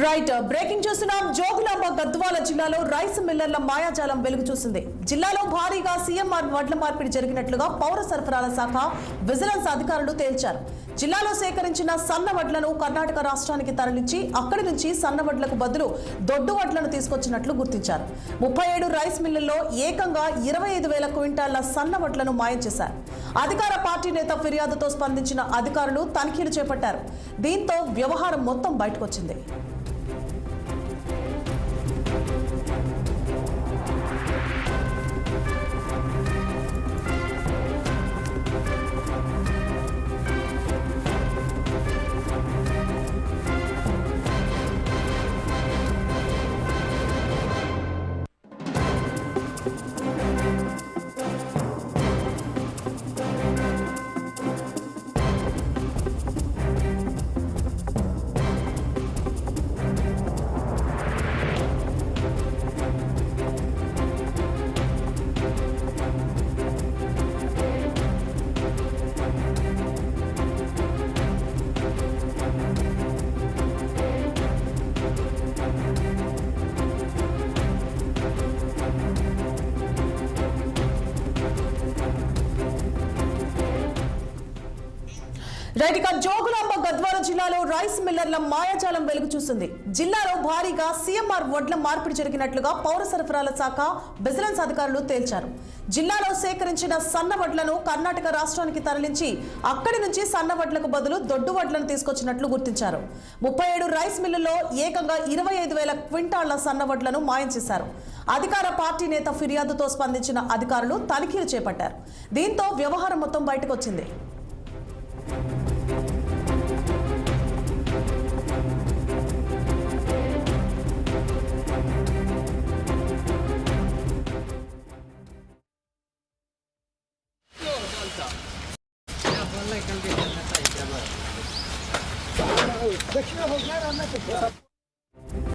Right breaking చూస్తున్నాం. జోగులాంబ గద్వాల జిల్లాలో rice మిల్లర్ల మాయాజాలం వెలుగు చూసింది. జిల్లాలో భారీగా సీఎంఆర్ వడ్ల మార్పిడి జరిగినట్లుగా పౌర సరఫరాల శాఖ విజిలెన్స్ అధికారులు తేల్చారు. జిల్లాలో సేకరించిన సన్న వడ్లను కర్ణాటక రాష్ట్రానికి తరలించి అక్కడి నుంచి సన్న వడ్లకు బదులు దొడ్డు వడ్లను తీసుకొచ్చినట్లు గుర్తించారు. 37 రైస్ మిల్లుల్లో ఏకంగా 25,000 క్వింటాళ్ల సన్న వడ్లను మాయం చేశారు. అధికార పార్టీ నేత ఫిర్యాదుతో స్పందించిన అధికారులు తనిఖీలు చేపట్టారు. దీంతో వ్యవహారం మొత్తం బయటకొచ్చింది. రైట్ ఇక జోగులాంబ గద్వాల జిల్లాలో రైస్ మిల్లర్ల మాయాజాలం వెలుగు చూసింది. జిల్లాలో భారీగా సీఎంఆర్ వడ్ల మార్పిడి జరిగినట్లుగా పౌర సరఫరాల శాఖ విజిలెన్స్ అధికారులు తేల్చారు. జిల్లాలో సేకరించిన సన్న వడ్లను కర్ణాటక రాష్ట్రానికి తరలించి అక్కడి నుంచి సన్న వడ్లకు బదులు దొడ్డు వడ్లను తీసుకొచ్చినట్లు గుర్తించారు. 37 రైస్ మిల్లుల్లో ఏకంగా 25,000 క్వింటాళ్ల సన్న వడ్లను మాయం చేశారు. అధికార పార్టీ నేత ఫిర్యాదుతో స్పందించిన అధికారులు తనిఖీలు చేపట్టారు. దీంతో వ్యవహారం మొత్తం బయటకు వచ్చింది. दक्षिण